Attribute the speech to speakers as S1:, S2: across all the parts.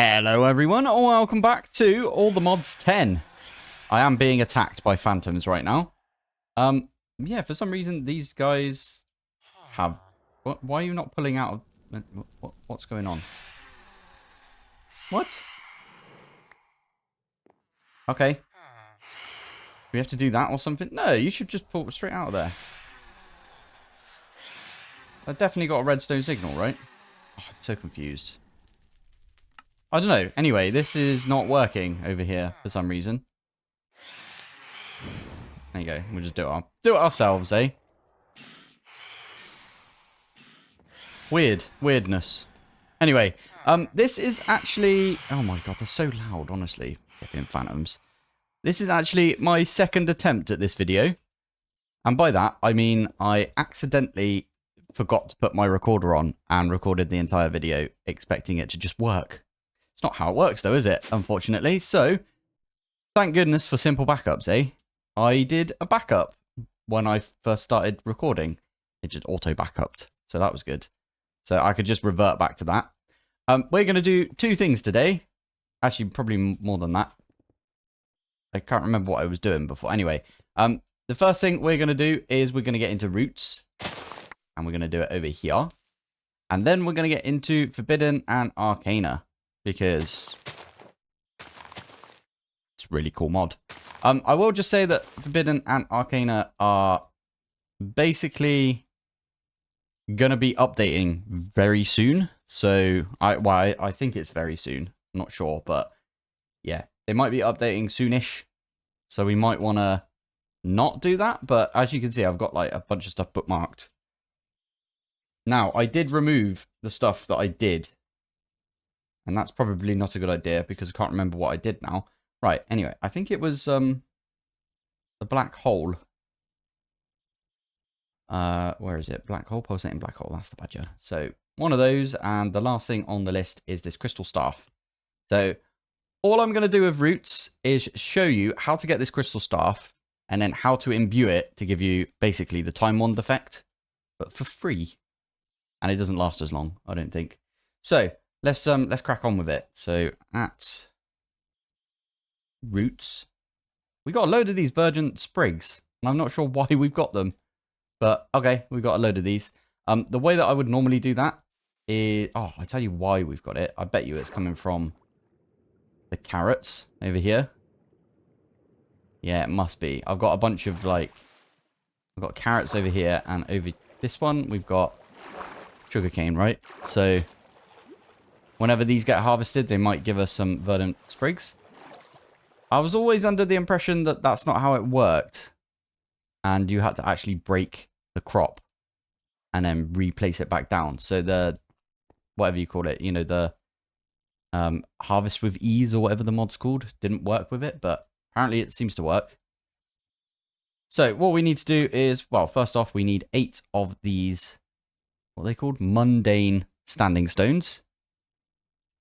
S1: Hello everyone, and welcome back to All the Mods 10. I am being attacked by phantoms right now. Yeah, for some reason these guys have... Why are you not pulling out of... What's going on? What? Okay. We have to do that or something? No, you should just pull straight out of there. I definitely got a redstone signal, right? Oh, I'm so confused. I don't know. Anyway, this is not working over here for some reason. There you go. We'll just do it ourselves, eh? Weirdness. Anyway, this is actually... Oh my god, they're so loud, honestly. Flipping phantoms. This is actually my second attempt at this video. And by that, I mean I accidentally forgot to put my recorder on and recorded the entire video, expecting it to just work. It's not how it works though, is it? Unfortunately. So, thank goodness for simple backups, eh? I did a backup when I first started recording. It just auto-backuped. So that was good. So I could just revert back to that. We're going to do two things today. Actually, probably more than that. I can't remember what I was doing before. Anyway, the first thing we're going to do is we're going to get into roots. And we're going to do it over here. And then we're going to get into Forbidden and Arcana. Because it's a really cool mod. I will just say that Forbidden and Arcana are basically going to be updating very soon. So, I think it's very soon. I'm not sure, but yeah. They might be updating soonish. So we might want to not do that. But as you can see, I've got like a bunch of stuff bookmarked. Now, I did remove the stuff that I did. And that's probably not a good idea because I can't remember what I did now. Right, anyway, I think it was the black hole. Where is it? Black hole, pulsating black hole. That's the badger. So, one of those. And the last thing on the list is this crystal staff. So, all I'm going to do with roots is show you how to get this crystal staff. And then how to imbue it to give you basically the time wand effect. But for free. And it doesn't last as long, I don't think. So, let's crack on with it. So, at roots, we got a load of these virgin sprigs. And I'm not sure why we've got them. But, okay, we've got a load of these. The way that I would normally do that is... Oh, I tell you why we've got it. I bet you it's coming from the carrots over here. Yeah, it must be. I've got a bunch of, like... I've got carrots over here. And over this one, we've got sugarcane, right? So, whenever these get harvested, they might give us some verdant sprigs. I was always under the impression that that's not how it worked. And you had to actually break the crop and then replace it back down. So the, whatever you call it, you know, the harvest with ease or whatever the mod's called, didn't work with it, but apparently it seems to work. So what we need to do is, well, first off, we need 8 of these, what are they called? Mundane standing stones.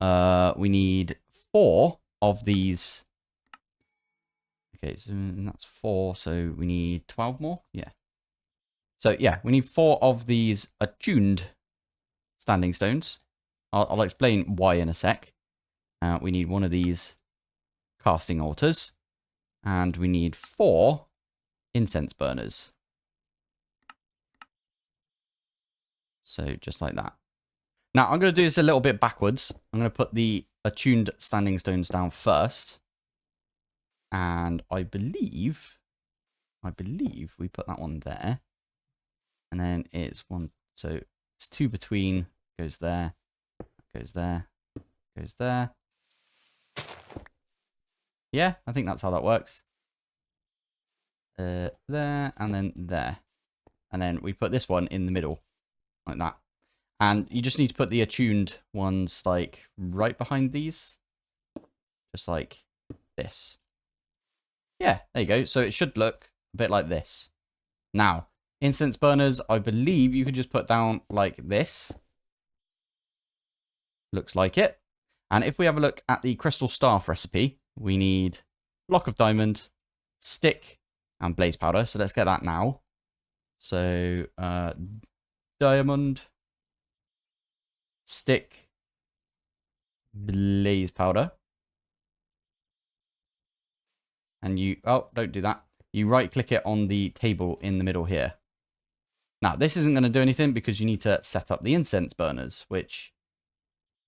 S1: We need 4 of these. Okay, so that's 4, so we need 12 more? Yeah. So, yeah, we need 4 of these attuned standing stones. I'll explain why in a sec. We need 1 of these casting altars. And we need 4 incense burners. So, just like that. Now, I'm going to do this a little bit backwards. I'm going to put the attuned standing stones down first. And I believe we put that one there. And then it's 1, so it's 2 between, goes there, goes there, goes there. Yeah, I think that's how that works. There, and then there. And then we put this one in the middle, like that. And you just need to put the attuned ones, like, right behind these. Just like this. Yeah, there you go. So it should look a bit like this. Now, incense burners, I believe you could just put down like this. Looks like it. And if we have a look at the crystal staff recipe, we need block of diamond, stick, and blaze powder. So let's get that now. So, diamond, stick, blaze powder. And you, oh, don't do that. You right click it on the table in the middle here. Now, this isn't going to do anything because you need to set up the incense burners, which,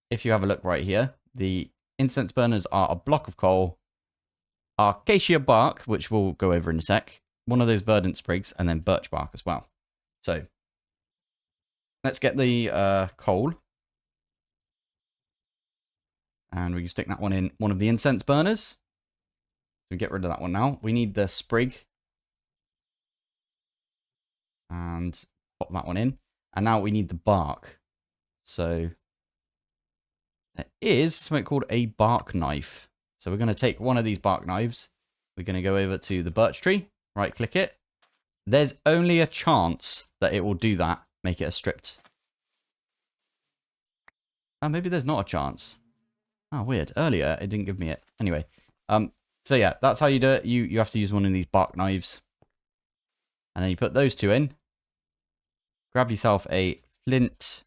S1: if you have a look right here, the incense burners are a block of coal, acacia bark, which we'll go over in a sec, one of those verdant sprigs, and then birch bark as well. So, let's get the coal. And we can stick that one in one of the incense burners. So get rid of that one now. We need the sprig. And pop that one in. And now we need the bark. So there is something called a bark knife. So we're going to take one of these bark knives. We're going to go over to the birch tree. Right click it. There's only a chance that it will do that. Make it a stripped. Oh, maybe there's not a chance. Oh, weird. Earlier, it didn't give me it. Anyway, so yeah, that's how you do it. You have to use one of these bark knives. And then you put those two in. Grab yourself a flint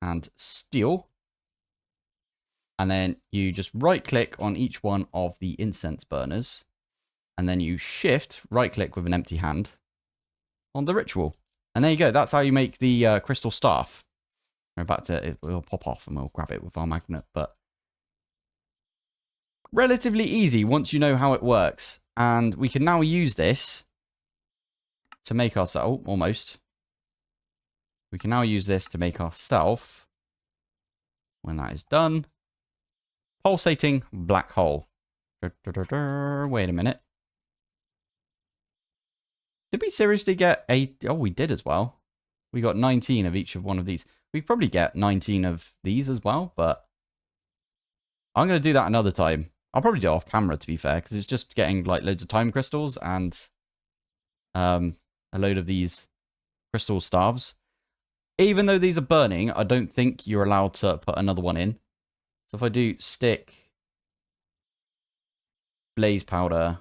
S1: and steel. And then you just right click on each one of the incense burners. And then you shift, right click with an empty hand on the ritual. And there you go. That's how you make the crystal staff. We're about to, it will pop off and we'll grab it with our magnet, but relatively easy once you know how it works. And we can now use this to make ourselves, almost. We can now use this to make ourselves, when that is done, pulsating black hole. Wait a minute. Did we seriously get 8? Oh, we did as well. We got 19 of each of one of these. We probably get 19 of these as well, but I'm going to do that another time. I'll probably do it off camera, to be fair, because it's just getting like loads of time crystals and a load of these crystal staves. Even though these are burning, I don't think you're allowed to put another one in. So if I do stick, blaze powder,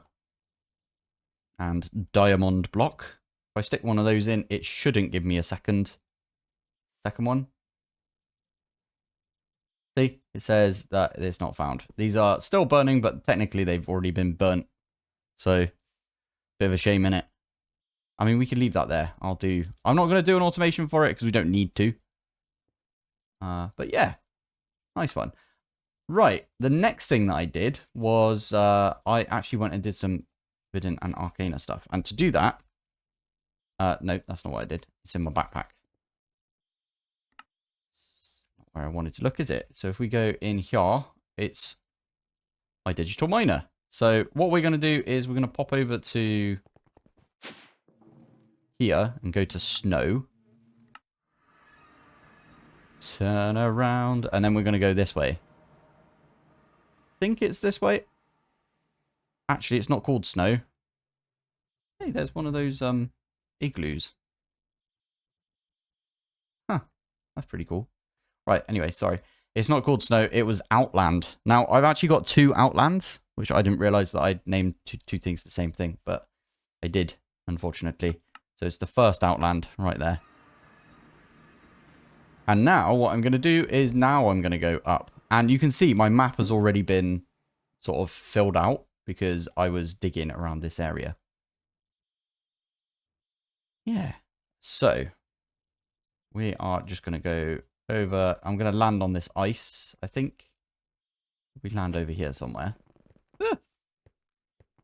S1: and diamond block, if I stick one of those in, it shouldn't give me a second one. See, it says that it's not found. These are still burning, but technically they've already been burnt. So, bit of a shame in it. I mean, we could leave that there. I'm not going to do an automation for it because we don't need to. But yeah, nice one. Right, the next thing that I did was I actually went and did some Forbidden and Arcana stuff. And to do that, no, that's not what I did. It's in my backpack. Where I wanted to look, is it? So if we go in here, it's my digital miner. So what we're going to do is we're going to pop over to here and go to snow. Turn around, and then we're going to go this way. I think it's this way. Actually, it's not called snow. Hey, there's one of those igloos. Huh, that's pretty cool. Right, anyway, sorry. It's not called snow, it was Outland. Now, I've actually got 2 Outlands, which I didn't realize that I'd named two things the same thing, but I did, unfortunately. So it's the first Outland right there. And now what I'm going to do is now I'm going to go up. And you can see my map has already been sort of filled out because I was digging around this area. Yeah. So we are just going to go over. I'm going to land on this ice, I think. We land over here somewhere. Ah.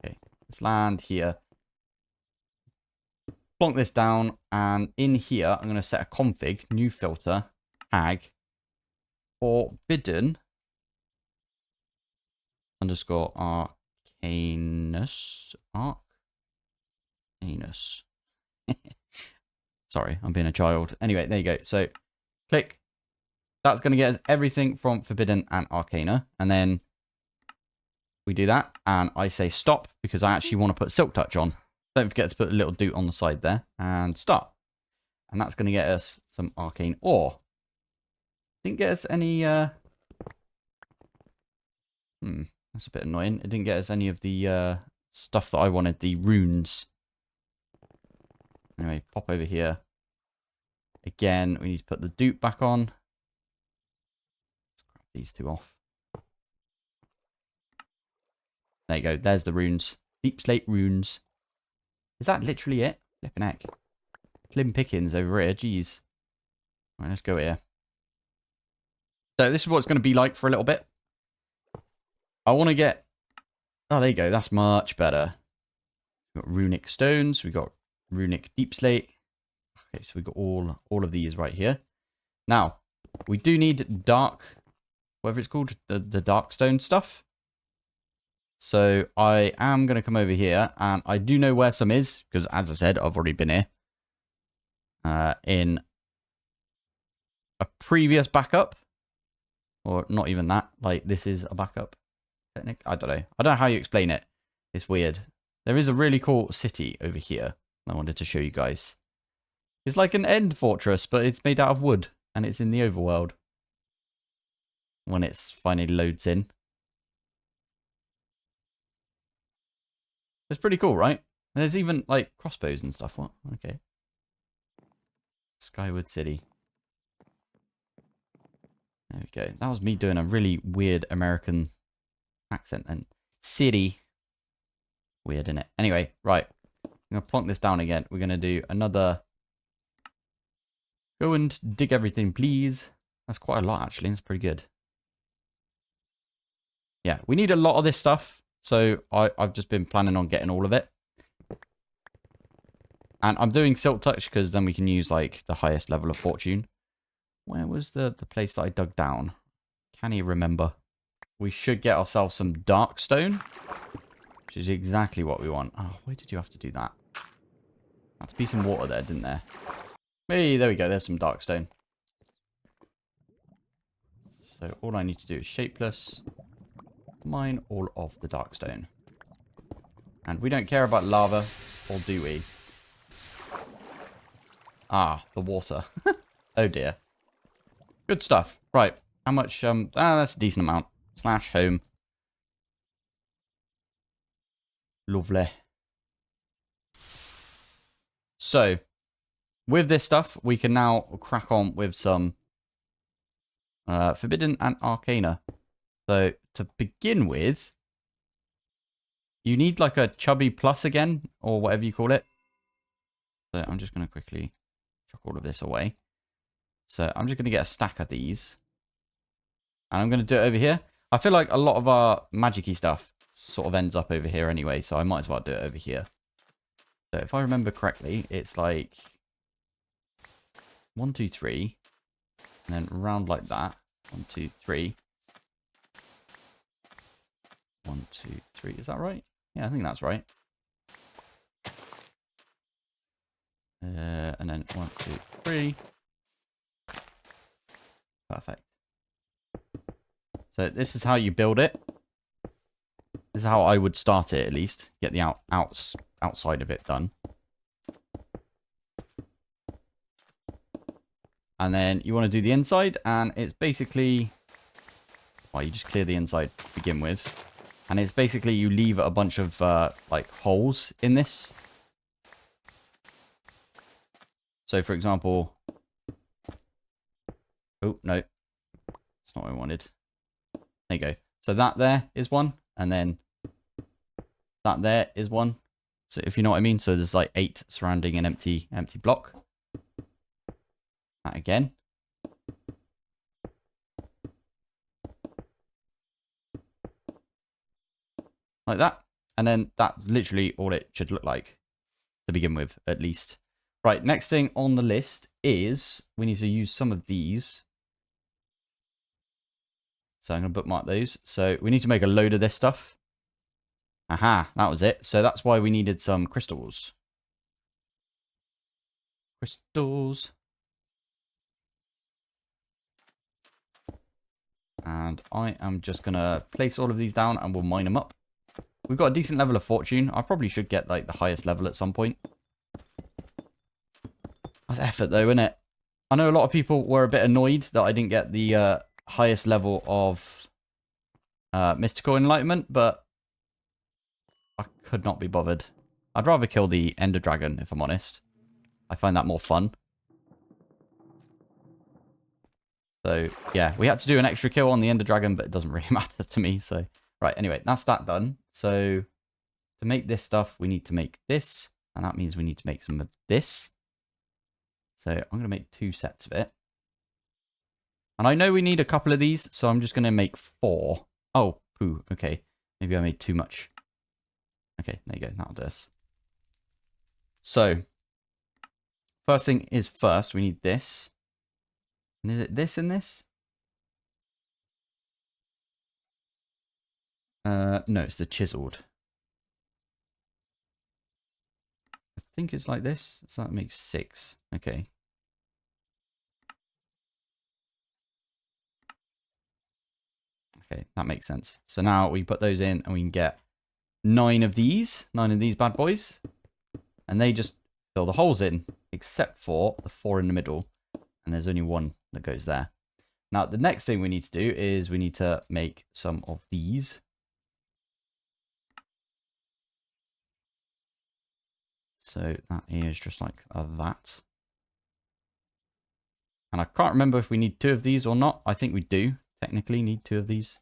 S1: Okay. Let's land here. Plonk this down, and in here, I'm going to set a config, new filter, tag, forbidden underscore Arcanus. Arcanus. Sorry, I'm being a child. Anyway, there you go. So, click. That's going to get us everything from Forbidden and Arcana. And then we do that, and I say stop, because I actually want to put Silk Touch on. Don't forget to put a little doot on the side there, and start. And that's going to get us some arcane ore. Didn't get us any, that's a bit annoying. It didn't get us any of the stuff that I wanted, the runes. Anyway, pop over here. Again, we need to put the doot back on. Let's grab these two off. There you go. There's the runes. Deep slate runes. Is that literally it? Flipping heck. Slim pickings over here. Jeez. Right, let's go here. So this is what it's going to be like for a little bit. I want to get... Oh, there you go. That's much better. We've got runic stones. We've got runic deep slate. Okay, so we've got all of these right here. Now, we do need dark... Whatever it's called. The dark stone stuff. So I am going to come over here. And I do know where some is. Because as I said, I've already been here. In a previous backup. Or not even that. Like, this is a backup. I don't know. I don't know how you explain it. It's weird. There is a really cool city over here. I wanted to show you guys. It's like an end fortress, but it's made out of wood. And it's in the overworld. When it's finally loads in. It's pretty cool, right? There's even, like, crossbows and stuff. What? Okay. Skyward City. There we go. That was me doing a really weird American accent then. City. Weird, innit? Anyway, right. I'm going to plonk this down again. We're going to do another... Go and dig everything, please. That's quite a lot, actually. That's pretty good. Yeah, we need a lot of this stuff. So I've just been planning on getting all of it. And I'm doing Silk Touch because then we can use, like, the highest level of fortune. Where was the place that I dug down? Can you remember? We should get ourselves some dark stone. Which is exactly what we want. Oh, why did you have to do that? Had to be some water there, didn't there? Hey, there we go. There's some dark stone. So all I need to do is shapeless. Mine all of the dark stone. And we don't care about lava, or do we? Ah, the water. Oh dear. Good stuff. Right. How much? That's a decent amount. Slash home. Lovely. So, with this stuff, we can now crack on with some Forbidden and Arcana. So, to begin with, you need like a chubby plus again, or whatever you call it. So, I'm just going to quickly chuck all of this away. So, I'm just going to get a stack of these. And I'm going to do it over here. I feel like a lot of our magic-y stuff sort of ends up over here anyway, so I might as well do it over here. So, if I remember correctly, it's like 1, 2, 3, and then round like that. 1, 2, 3. 1, 2, 3. Is that right? Yeah, I think that's right. And then 1, 2, 3. Perfect. So this is how you build it. This is how I would start it, at least. Get the outside of it done. And then you want to do the inside, and it's basically... Well, you just clear the inside to begin with. And it's basically you leave a bunch of, like, holes in this. So, for example... Oh, no. That's not what I wanted. There you go. So that there is one, and then that there is one. So if you know what I mean. So there's like 8 surrounding an empty block. That again. Like that. And then that's literally all it should look like to begin with, at least. Right, next thing on the list is we need to use some of these. So I'm going to bookmark those. So we need to make a load of this stuff. Aha, that was it. So that's why we needed some crystals. Crystals. And I am just going to place all of these down and we'll mine them up. We've got a decent level of fortune. I probably should get like the highest level at some point. That's effort though, isn't it? I know a lot of people were a bit annoyed that I didn't get the highest level of mystical enlightenment, but I could not be bothered. I'd rather kill the Ender Dragon, if I'm honest. I find that more fun. So, yeah, we had to do an extra kill on the Ender Dragon, but it doesn't really matter to me, so Right, anyway, that's that done. So to make this stuff, we need to make this. And that means we need to make some of this. So I'm going to make 2 sets of it. And I know we need a couple of these, so I'm just going to make 4. Oh, poo. Okay. Maybe I made too much. Okay, there you go. That'll do us. So, first thing is first, we need this. And is it this and this? No, it's the chiseled. I think it's like this. So that makes 6. Okay. Okay, that makes sense. So now we put those in and we can get 9 of these bad boys. And they just fill the holes in, except for the 4 in the middle. And there's only 1 that goes there. Now, the next thing we need to do is we need to make some of these. So that is just like that. And I can't remember if we need 2 of these or not. I think we do technically need 2 of these.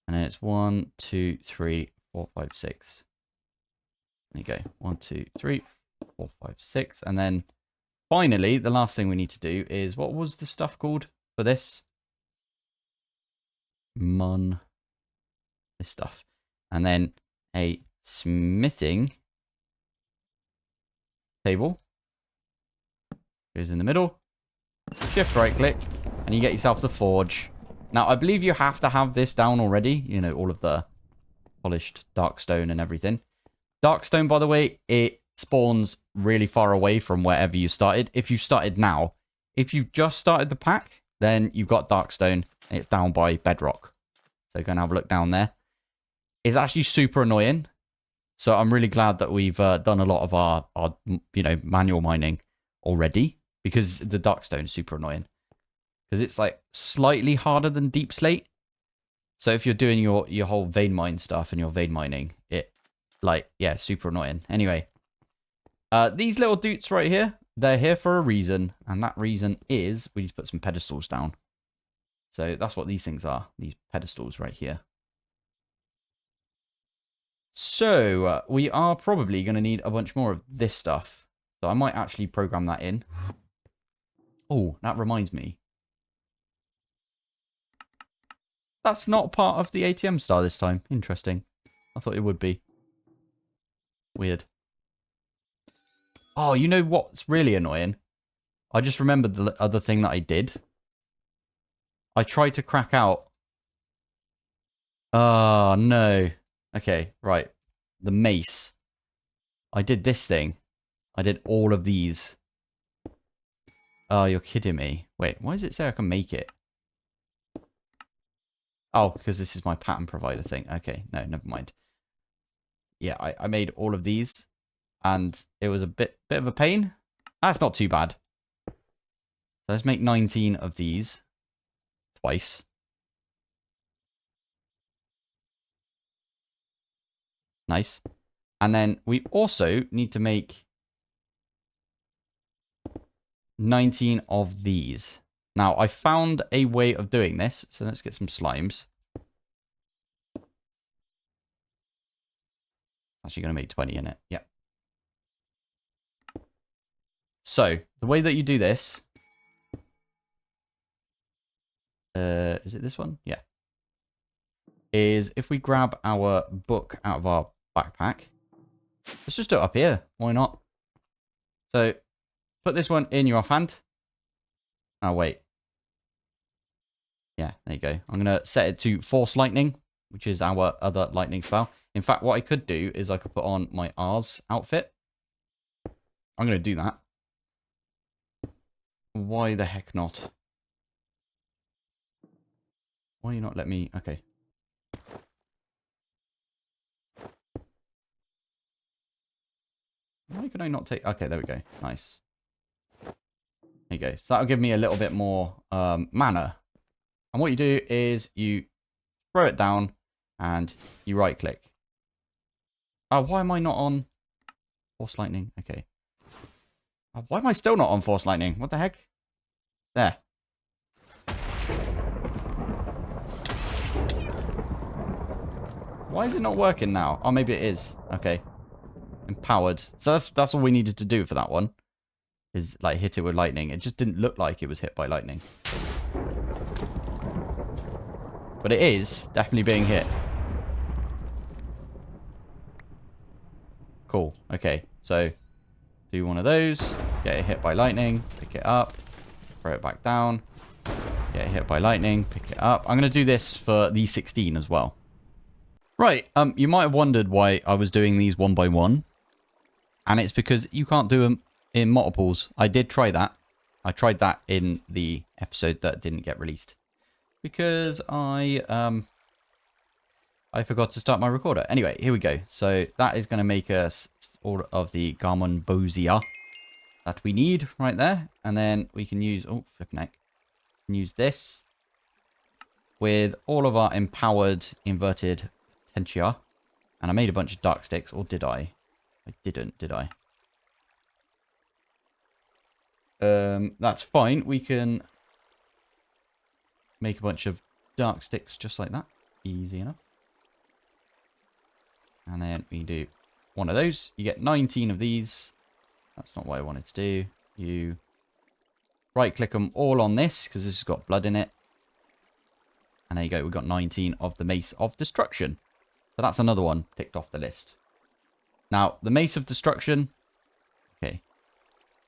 S1: And then it's 1, 2, 3, 4, 5, 6. There you go. 1, 2, 3, 4, 5, 6. And then finally, the last thing we need to do is, what was the stuff called for this? This stuff. And then a smithing table goes in the middle. Shift right click and you get yourself the forge. Now I believe you have to have this down already, you know, all of the polished dark stone and everything. Dark stone, by the way, it spawns really far away from wherever you started. If you started now, if you've just started the pack, then you've got dark stone and it's down by bedrock. So go and have a look down there. It's actually super annoying. So I'm really glad that we've done a lot of our manual mining already, because the dark stone is super annoying. Because it's like slightly harder than deep slate. So if you're doing your whole vein mine stuff and your vein mining, it super annoying. Anyway, these little dudes right here, they're here for a reason, and that reason is we just put some pedestals down. So that's what these things are, these pedestals right here. So, we are probably going to need a bunch more of this stuff. So I might actually program that in. Oh, that reminds me. That's not part of the ATM star this time. Interesting. I thought it would be. Weird. Oh, you know what's really annoying? I just remembered the other thing that I did. I tried to crack out. Oh, no. Okay, right. The mace. I did this thing. I did all of these. Oh, you're kidding me. Wait, why does it say I can make it? Oh, because this is my pattern provider thing. Okay, no, never mind. Yeah, I made all of these. And it was a bit of a pain. That's not too bad. So let's make 19 of these. Twice. Nice. And then we also need to make 19 of these. Now, I found a way of doing this. So let's get some slimes. Actually going to make 20 in it. Yep. So, the way that you do this... is it this one? Yeah. Is if we grab our book out of our backpack. Let's just do it up here. Why not? So, put this one in your offhand. Oh, wait. Yeah, there you go. I'm going to set it to Force Lightning, which is our other lightning spell. In fact, what I could do is I could put on my R's outfit. I'm going to do that. Why the heck not? Why you not let me... Okay. Why can I not take... Okay, there we go. Nice. There you go. So that'll give me a little bit more mana. And what you do is you throw it down and you right click. Oh, why am I not on Force Lightning? Okay. Oh, why am I still not on Force Lightning? What the heck? There. Why is it not working now? Oh, maybe it is. Okay. Empowered. So that's all we needed to do for that one. Is like hit it with lightning. It just didn't look like it was hit by lightning. But it is definitely being hit. Cool. Okay. So do one of those. Get it hit by lightning. Pick it up. Throw it back down. Get hit by lightning. Pick it up. I'm going to do this for the 16 as well. Right. You might have wondered why I was doing these one by one. And it's because you can't do them in multiples. I did try that. I tried that in the episode that didn't get released. Because I forgot to start my recorder. Anyway, here we go. So that is going to make us all of the Garmonbosia that we need right there. And then we can use... Oh, flipping heck. Use this with all of our empowered inverted potentia. And I made a bunch of dark sticks. Or did I? I didn't, did I? That's fine. We can make a bunch of dark sticks just like that. Easy enough. And then we do one of those. You get 19 of these. That's not what I wanted to do. You right click them all on this because this has got blood in it. And there you go. We've got 19 of the Mace of Destruction. So that's another one ticked off the list. Now, the Mace of Destruction. Okay.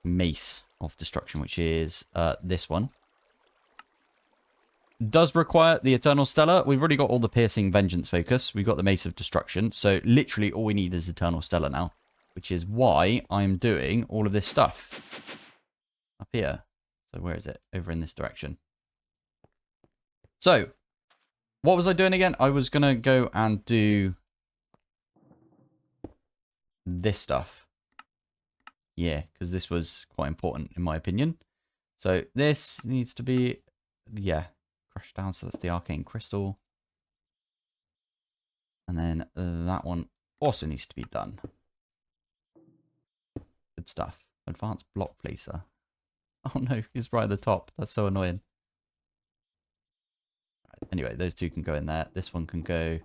S1: Mace of Destruction, which is this one. Does require the Eternal Stellar. We've already got all the Piercing Vengeance focus. We've got the Mace of Destruction. So literally all we need is Eternal Stellar now. Which is why I'm doing all of this stuff. Up here. So where is it? Over in this direction. So, what was I doing again? I was going to go and do this stuff. Yeah, because this was quite important in my opinion. So this needs to be, yeah, crushed down. So that's the Arcane Crystal. And then that one also needs to be done. Good stuff. Advanced Block Placer. Oh no, it's right at the top. That's so annoying. Right, anyway, those two can go in there. This one can go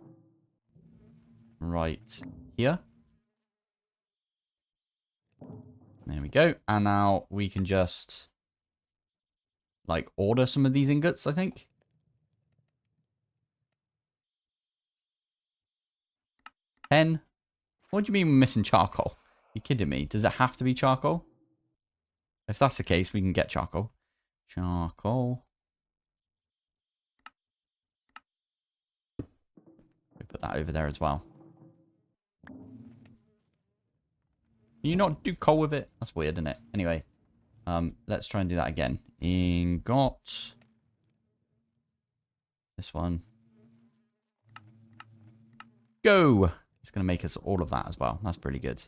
S1: right here. There we go. And now we can just like order some of these ingots, I think. $10. What do you mean we're missing charcoal? You kidding me? Does it have to be charcoal? If that's the case, we can get charcoal. Charcoal. We put that over there as well. Can you not do coal with it? That's weird, isn't it? Anyway, let's try and do that again. Ingot. This one. Go! It's going to make us all of that as well. That's pretty good.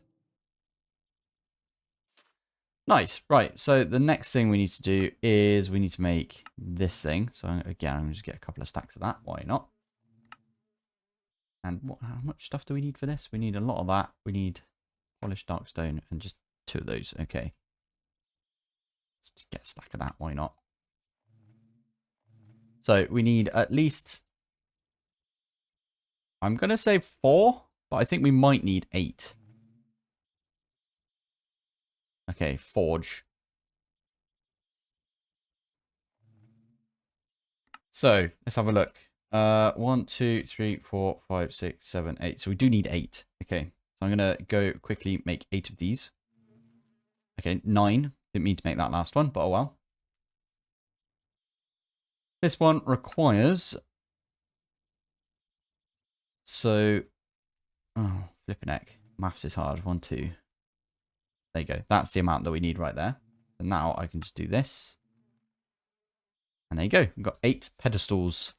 S1: Nice. Right. So the next thing we need to do is we need to make this thing. So again, I'm going to just get a couple of stacks of that. Why not? And how much stuff do we need for this? We need a lot of that. We need polished dark stone and just 2 of those. Okay. Let's just get a stack of that. Why not? So we need at least, I'm going to say 4, but I think we might need 8. Okay, forge. So let's have a look. 1, 2, 3, 4, 5, 6, 7, 8. So we do need 8. Okay. So I'm going to go quickly make 8 of these. Okay, 9. Didn't mean to make that last one, but oh well. This one requires... So... Oh, flipping heck. Maths is hard. 1, 2. There you go. That's the amount that we need right there. And now I can just do this. And there you go. We've got 8 pedestals.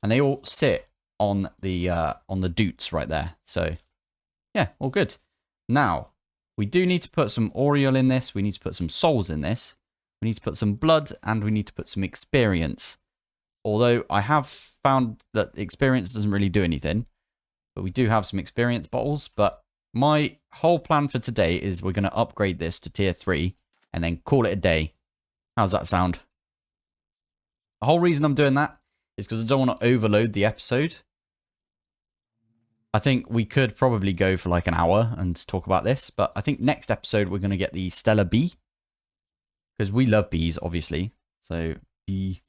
S1: And they all sit on the doots right there. So, yeah, all good. Now, we do need to put some Oriole in this. We need to put some souls in this. We need to put some blood, and we need to put some experience. Although I have found that experience doesn't really do anything. But we do have some experience bottles. But my whole plan for today is we're going to upgrade this to tier 3 and then call it a day. How's that sound? The whole reason I'm doing that is because I don't want to overload the episode. I think we could probably go for like an hour and talk about this, but I think next episode we're going to get the Stellar Bee. Because we love bees, obviously. So, bee.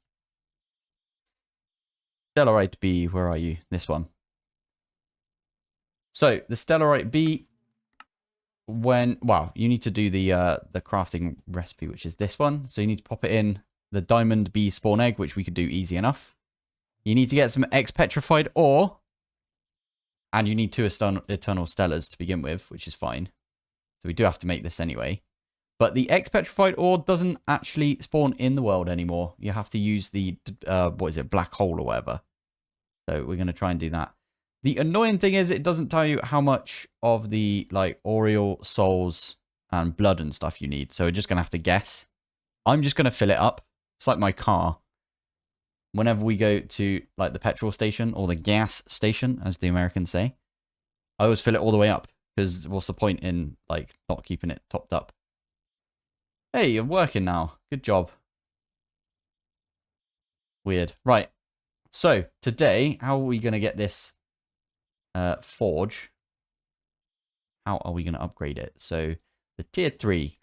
S1: Stellarite bee, where are you? This one. So, the Stellarite bee, well, you need to do the crafting recipe, which is this one. So, you need to pop it in the diamond bee spawn egg, which we could do easy enough. You need to get some X-petrified ore. And you need 2 eternal stellars to begin with, which is fine. So, we do have to make this anyway. But the X-petrified ore doesn't actually spawn in the world anymore. You have to use the, what is it, black hole or whatever. So we're going to try and do that. The annoying thing is it doesn't tell you how much of the, like, aureole, souls, and blood and stuff you need. So we're just going to have to guess. I'm just going to fill it up. It's like my car. Whenever we go to, like, the petrol station or the gas station, as the Americans say, I always fill it all the way up. Because what's the point in, like, not keeping it topped up? Hey, you're working now. Good job. Weird. Right. So, today, how are we going to get this forge? How are we going to upgrade it? So, the tier 3.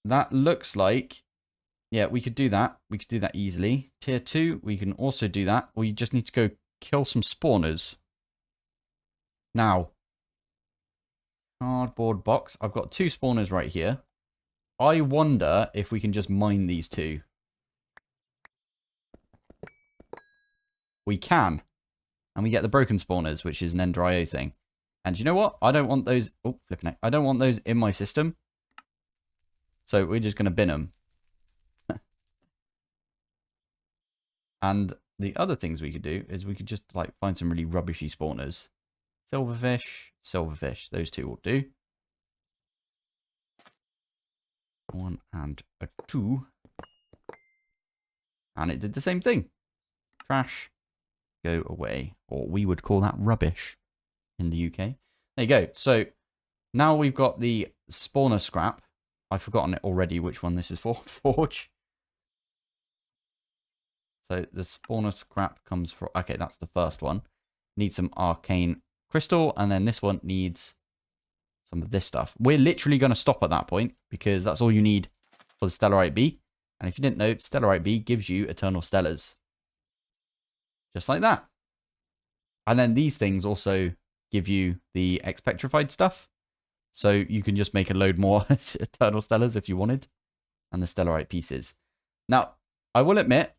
S1: That looks like... Yeah, we could do that. We could do that easily. Tier 2, we can also do that. We just need to go kill some spawners. Now, cardboard box. I've got 2 spawners right here. I wonder if we can just mine these 2. We can. And we get the broken spawners, which is an Ender IO thing. And you know what? I don't want those... Oh, flipping it. I don't want those in my system. So we're just going to bin them. And the other things we could do is we could just like find some really rubbishy spawners. Silverfish, silverfish. Those 2 will do. 1 and a 2. And it did the same thing. Trash. Go away. Or we would call that rubbish in the UK. There you go. So now we've got the spawner scrap. I've forgotten it already which one this is for. Forge. So the spawner scrap comes from... Okay, that's the first one. Needs some arcane crystal. And then this one needs... some of this stuff. We're literally going to stop at that point because that's all you need for the Stellarite Bee. And if you didn't know, Stellarite Bee gives you eternal stellars. Just like that. And then these things also give you the X-petrified stuff. So you can just make a load more eternal stellars if you wanted. And the Stellarite pieces. Now, I will admit,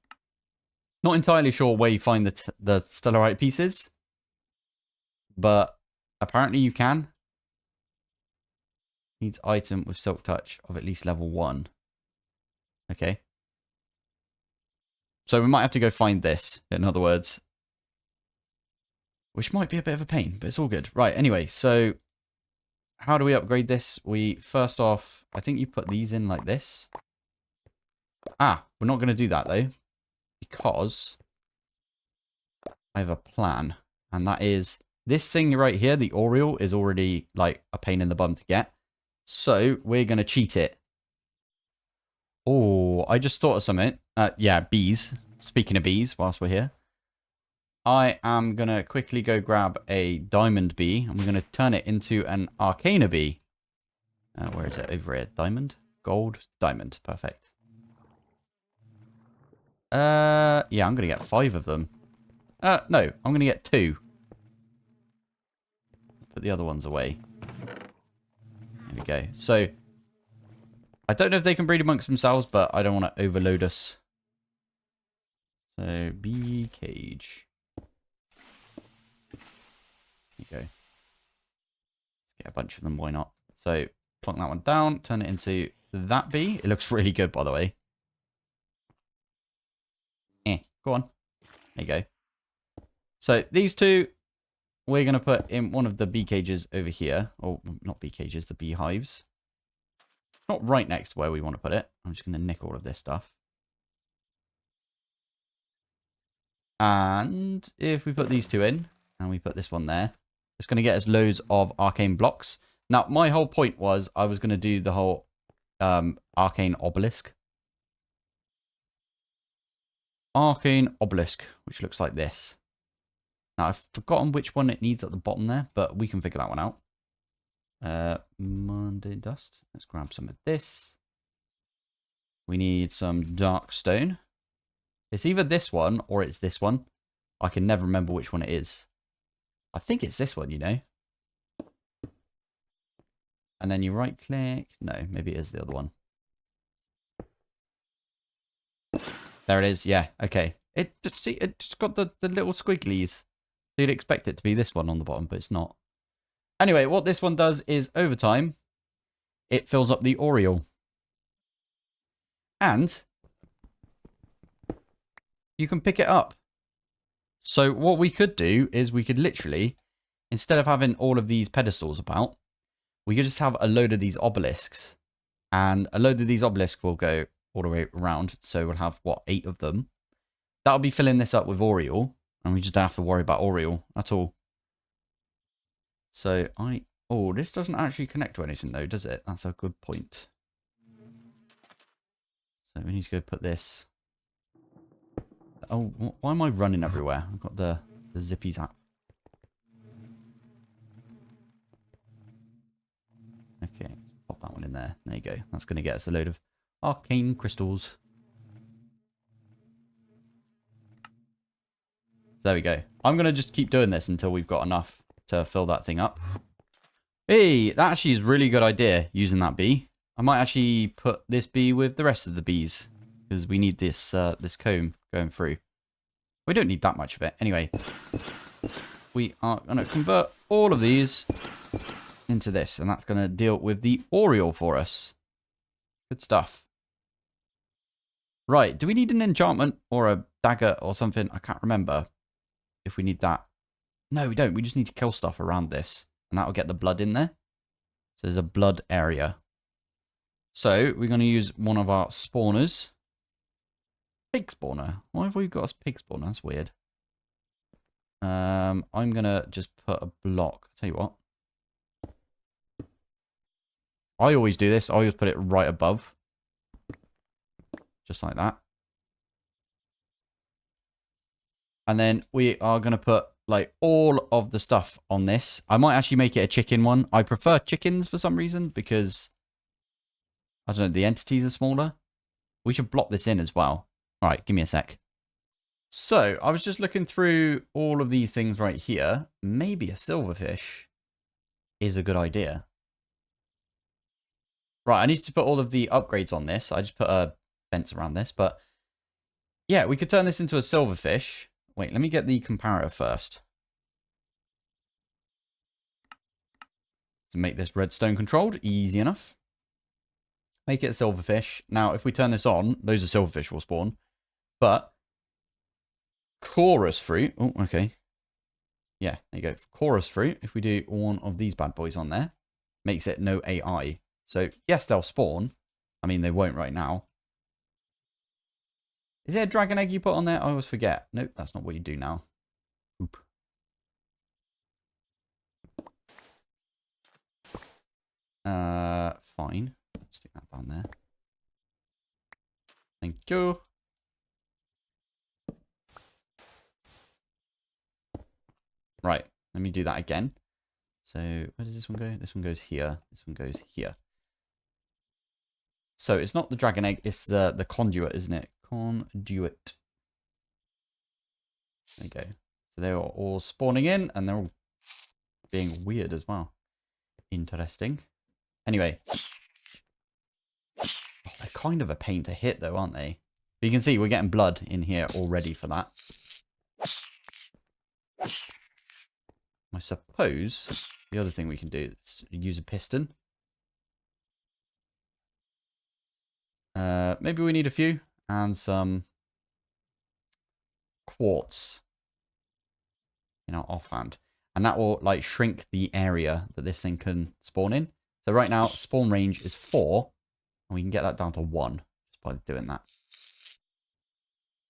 S1: not entirely sure where you find the Stellarite pieces. But apparently you can. Needs item with silk touch of at least level 1. Okay. So we might have to go find this, in other words. Which might be a bit of a pain, but it's all good. Right, anyway, so how do we upgrade this? We, first off, I think you put these in like this. Ah, we're not going to do that, though. Because I have a plan. And that is, this thing right here, the aureole, is already like a pain in the bum to get. So we're going to cheat it. Oh, I just thought of something. Yeah, bees. Speaking of bees, whilst we're here. I am going to quickly go grab a diamond bee. And we're going to turn it into an Arcana bee. Where is it? Over here. Diamond? Gold? Diamond. Perfect. Yeah, I'm going to get 5 of them. No, I'm going to get 2. Put the other ones away. There we go. So, I don't know if they can breed amongst themselves, but I don't want to overload us. So, bee cage. There you go. Let's get a bunch of them, why not? So, plonk that one down, turn it into that bee. It looks really good, by the way. Go on. There you go. So, these 2, we're going to put in one of the bee cages over here. Or, not bee cages, the beehives. Not right next to where we want to put it. I'm just going to nick all of this stuff. And if we put these 2 in, and we put this one there, it's going to get us loads of arcane blocks. Now, my whole point was I was going to do the whole arcane obelisk. arcane obelisk, which looks like this. Now, I've forgotten which one it needs at the bottom there, but we can figure that one out. Monday dust. Let's grab some of this. We need some dark stone. It's either this one or it's this one. I can never remember which one it is. I think it's this one, you know. And then you right click. No, maybe it is the other one. There it is. Yeah. Okay. It just got the little squigglies. So you'd expect it to be this one on the bottom, but it's not. Anyway, what this one does is over time, it fills up the Oriole. And you can pick it up. So what we could do is we could literally, instead of having all of these pedestals about, we could just have a load of these obelisks. And a load of these obelisks will go all the way around. So we'll have, what, 8 of them. That'll be filling this up with Oriole. And we just don't have to worry about Oriole at all. So oh, this doesn't actually connect to anything though, does it? That's a good point. So we need to go put this. Oh, why am I running everywhere? I've got the Zippies app. Okay, let's pop that one in there. There you go. That's going to get us a load of arcane crystals. There we go. I'm going to just keep doing this until we've got enough to fill that thing up. Hey, that actually is a really good idea, using that bee. I might actually put this bee with the rest of the bees, because we need this this comb going through. We don't need that much of it. Anyway, we are going to convert all of these into this, and that's going to deal with the Oriole for us. Good stuff. Right, do we need an enchantment or a dagger or something? I can't remember if we need that. No, we don't. We just need to kill stuff around this, and that will get the blood in there. So there's a blood area. So we're going to use one of our spawners. Pig spawner. Why have we got a pig spawner? That's weird. I'm going to just put a block. Tell you what. I always do this. I always put it right above. Just like that. And then we are going to put like all of the stuff on this. I might actually make it a chicken one. I prefer chickens for some reason because, I don't know, the entities are smaller. We should block this in as well. All right, give me a sec. So I was just looking through all of these things right here. Maybe a silverfish is a good idea. Right, I need to put all of the upgrades on this. I just put a fence around this, but yeah, we could turn this into a silverfish. Wait, let me get the comparator first. To make this redstone controlled, easy enough. Make it a silverfish. Now, if we turn this on, loads of silverfish will spawn. But chorus fruit. Oh, okay. Yeah, there you go. Chorus fruit, if we do one of these bad boys on there, makes it no AI. So, yes, they'll spawn. I mean, they won't right now. Is there a dragon egg you put on there? I always forget. Nope, that's not what you do now. Oop. Fine. Stick that down there. Thank you. Right, let me do that again. So, where does this one go? This one goes here. This one goes here. So, it's not the dragon egg, it's the conduit, isn't it? Conduit. There you go. So, they're all spawning in, and they're all being weird as well. Interesting. Anyway. Oh, they're kind of a pain to hit, though, aren't they? But you can see we're getting blood in here already for that. I suppose the other thing we can do is use a piston. Maybe we need a few and some quartz in our offhand. And that will like shrink the area that this thing can spawn in. So right now spawn range is 4 and we can get that down to 1 just by doing that.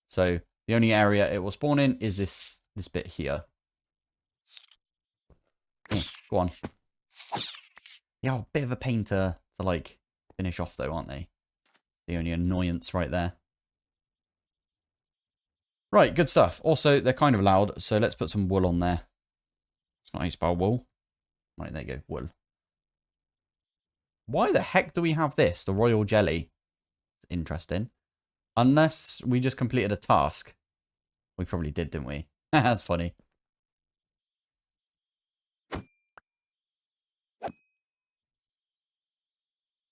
S1: So the only area it will spawn in is this bit here. Oh, go on. Yeah, a bit of a pain to like finish off though, aren't they? The only annoyance right there. Right, good stuff. Also, they're kind of loud, so let's put some wool on there. It's not how you spell wool. Right, there you go, wool. Why the heck do we have this? The royal jelly. It's interesting. Unless we just completed a task. We probably did, didn't we? That's funny.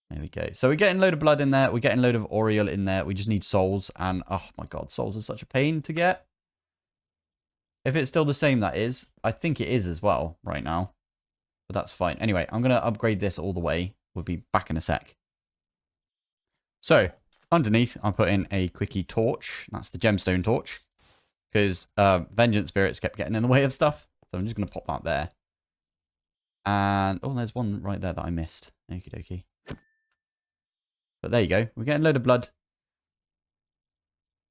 S1: There we go. So we're getting a load of blood in there. We're getting a load of Oriole in there. We just need souls. And, oh my god, souls are such a pain to get. If it's still the same, that is. I think it is as well right now. But that's fine. Anyway, I'm going to upgrade this all the way. We'll be back in a sec. So, underneath, I'm putting a quickie torch. That's the gemstone torch. Because vengeance spirits kept getting in the way of stuff. So I'm just going to pop that there. And, oh, there's one right there that I missed. Okie dokie. But there you go. We're getting a load of blood.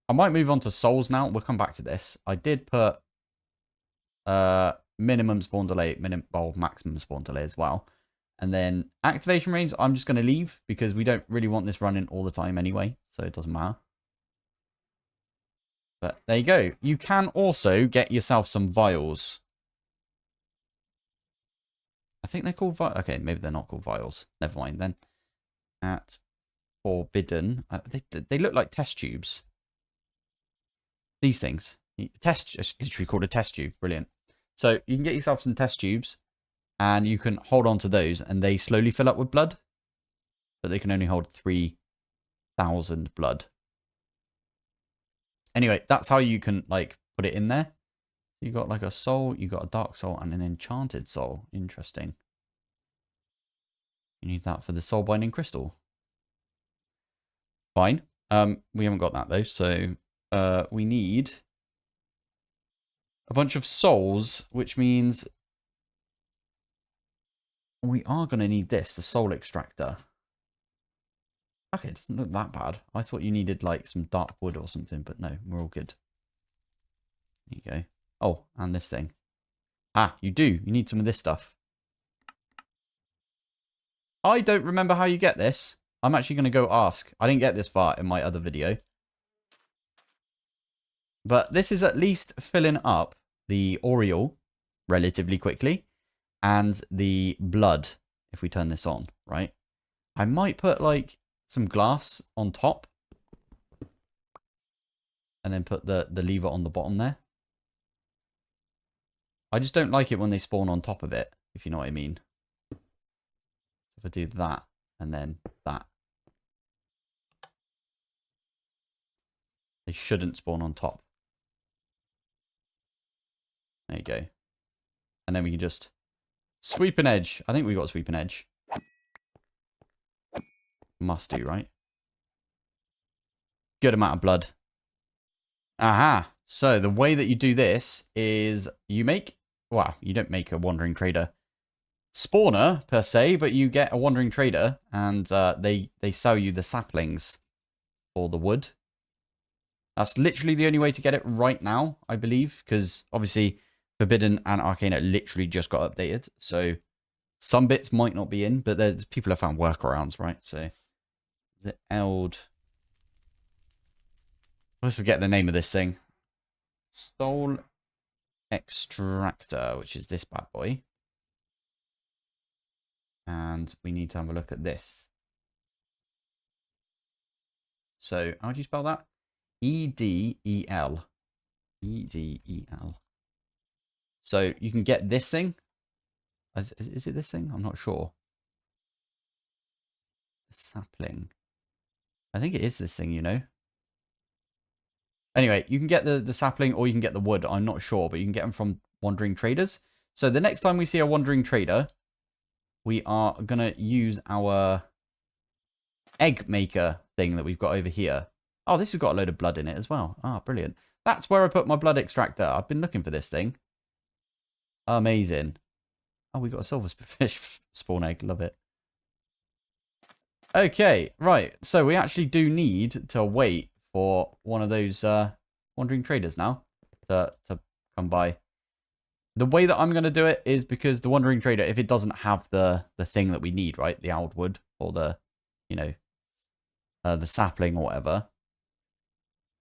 S1: I might move on to souls now. We'll come back to this. I did put minimum spawn delay, maximum spawn delay as well. And then activation range, I'm just going to leave because we don't really want this running all the time anyway. So it doesn't matter. But there you go. You can also get yourself some vials. I think they're called vials. Okay, maybe they're not called vials. Never mind then. At forbidden. They look like test tubes. These things. It's literally called a test tube. Brilliant. So you can get yourself some test tubes. And you can hold on to those. And they slowly fill up with blood. But they can only hold 3,000 blood. Anyway, that's how you can, like, put it in there. You got, like, a soul. You got a dark soul and an enchanted soul. Interesting. You need that for the soul binding crystal. Fine. We haven't got that, though. So we need a bunch of souls, which means we are going to need this, the soul extractor. Okay, it doesn't look that bad. I thought you needed, like, some dark wood or something, but no, we're all good. There you go. Oh, and this thing. Ah, you do. You need some of this stuff. I don't remember how you get this. I'm actually going to go ask. I didn't get this far in my other video. But this is at least filling up the Oriole relatively quickly. And the blood, if we turn this on, right? I might put, like, some glass on top. And then put the lever on the bottom there. I just don't like it when they spawn on top of it, if you know what I mean. If I do that, and then that. They shouldn't spawn on top. There you go. And then we can just sweep an edge. I think we got sweep an edge. Must do, right? Good amount of blood. Aha. So the way that you do this is you make, well, you don't make a wandering trader spawner per se, but you get a wandering trader and they sell you the saplings for the wood. That's literally the only way to get it right now, I believe, because obviously Forbidden and Arcana literally just got updated. So some bits might not be in, but there's people have found workarounds, right? So the Eld. Let's forget the name of this thing. Soul Extractor, which is this bad boy. And we need to have a look at this. So how do you spell that? E-D-E-L. E-D-E-L. So you can get this thing. Is it this thing? I'm not sure. The sapling. I think it is this thing, you know. Anyway, you can get the sapling or you can get the wood. I'm not sure, but you can get them from wandering traders. So the next time we see a wandering trader, we are going to use our egg maker thing that we've got over here. Oh, this has got a load of blood in it as well. Ah, brilliant. That's where I put my blood extractor. I've been looking for this thing. Amazing. Oh, we got a silverfish spawn egg. Love it. Okay, right. So we actually do need to wait for one of those wandering traders now to come by. The way that I'm going to do it is because the wandering trader, if it doesn't have the thing that we need, right, the old wood or the, you know, the sapling or whatever,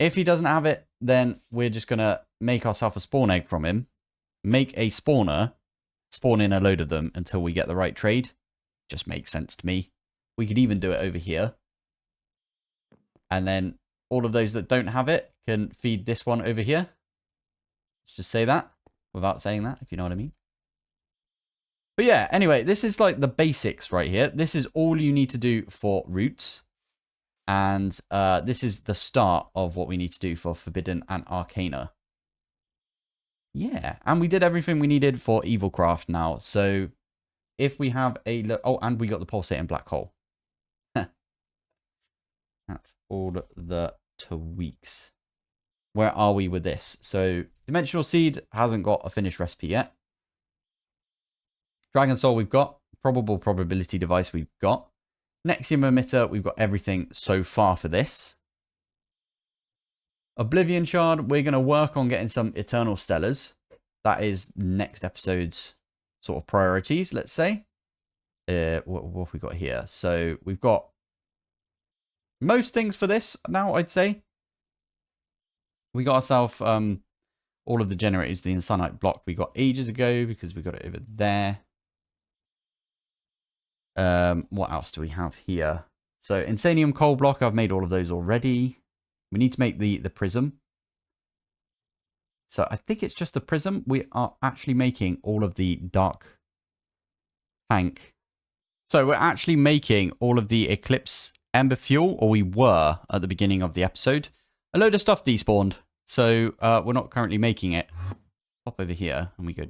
S1: If he doesn't have it, then we're just going to make ourselves a spawn egg from him. Make a spawner. Spawn in a load of them until we get the right trade. Just makes sense to me. We could even do it over here. And then all of those that don't have it can feed this one over here. Let's just say that without saying that, if you know what I mean. But yeah, anyway, this is like the basics right here. This is all you need to do for roots. And this is the start of what we need to do for Forbidden and Arcana. Yeah, and we did everything we needed for Evilcraft now. So if we have a look... Oh, and we got the pulsating black hole. That's all the tweaks. Where are we with this? So Dimensional Seed hasn't got a finished recipe yet. Dragon Soul we've got. Probable Probability Device we've got. Nexium Emitter, we've got everything so far for this. Oblivion Shard, we're going to work on getting some Eternal Stellars. That is next episode's sort of priorities, let's say. What have we got here? So we've got most things for this now, I'd say. We got ourselves all of the generators, the Insanite block we got ages ago because we got it over there. What else do we have here? So Insanium coal block, I've made all of those already. We need to make the prism. So I think it's just the prism. We are actually making all of the dark tank. So we're actually making all of the Eclipse Ember Fuel, or we were at the beginning of the episode. A load of stuff despawned. So we're not currently making it. Pop over here and we go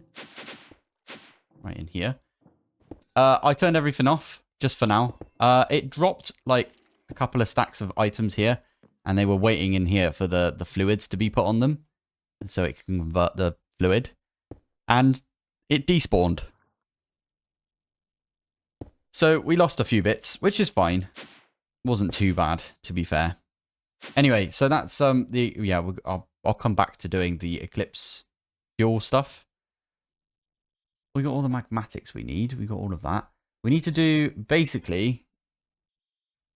S1: right in here. I turned everything off just for now. It dropped like a couple of stacks of items here. And they were waiting in here for the fluids to be put on them. So it can convert the fluid. And it despawned. So we lost a few bits, which is fine. Wasn't too bad, to be fair. Anyway, so that's I'll come back to doing the Eclipse fuel stuff. We got all the magmatics we need. We got all of that. We need to do, basically...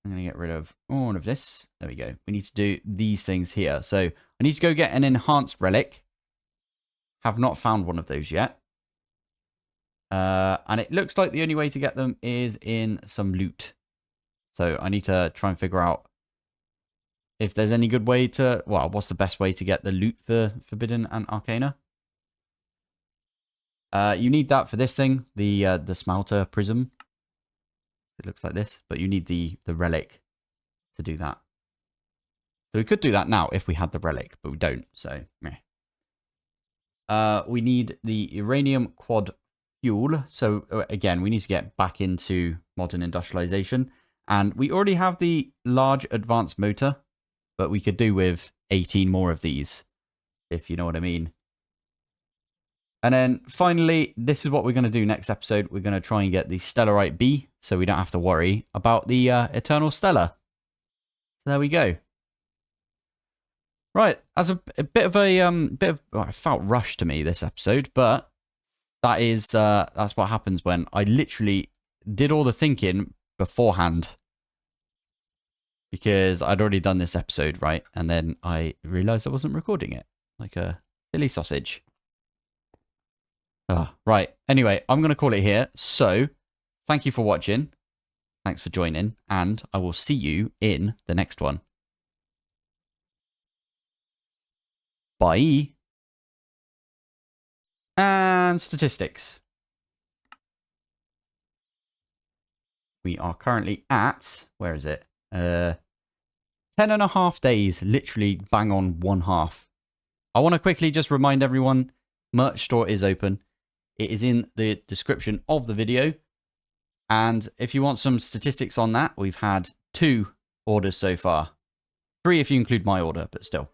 S1: I'm going to get rid of all of this. There we go. We need to do these things here. So I need to go get an enhanced relic. Have not found one of those yet. And it looks like the only way to get them is in some loot. So I need to try and figure out if there's any good way to... Well, what's the best way to get the loot for Forbidden and Arcana? You need that for this thing. The smelter prism. It looks like this, but you need the relic to do that. So we could do that now if we had the relic, but we don't. So, meh. We need the uranium quad fuel. So again, we need to get back into modern industrialization, and we already have the large advanced motor, but we could do with 18 more of these, if you know what I mean. And then finally, this is what we're going to do next episode. We're going to try and get the Stellarite B, so we don't have to worry about the Eternal Stellar. So there we go. Right, as a bit of I felt rushed to me this episode, but that is that's what happens when I literally did all the thinking beforehand, because I'd already done this episode, right? And then I realized I wasn't recording it like a silly sausage. Right. Anyway, I'm going to call it here. So, thank you for watching. Thanks for joining. And I will see you in the next one. Bye. And statistics. We are currently at... Where is it? 10.5 days. Literally bang on 1/2. I want to quickly just remind everyone, merch store is open. It is in the description of the video. And if you want some statistics on that, we've had 2 orders so far. 3 if you include my order, but still.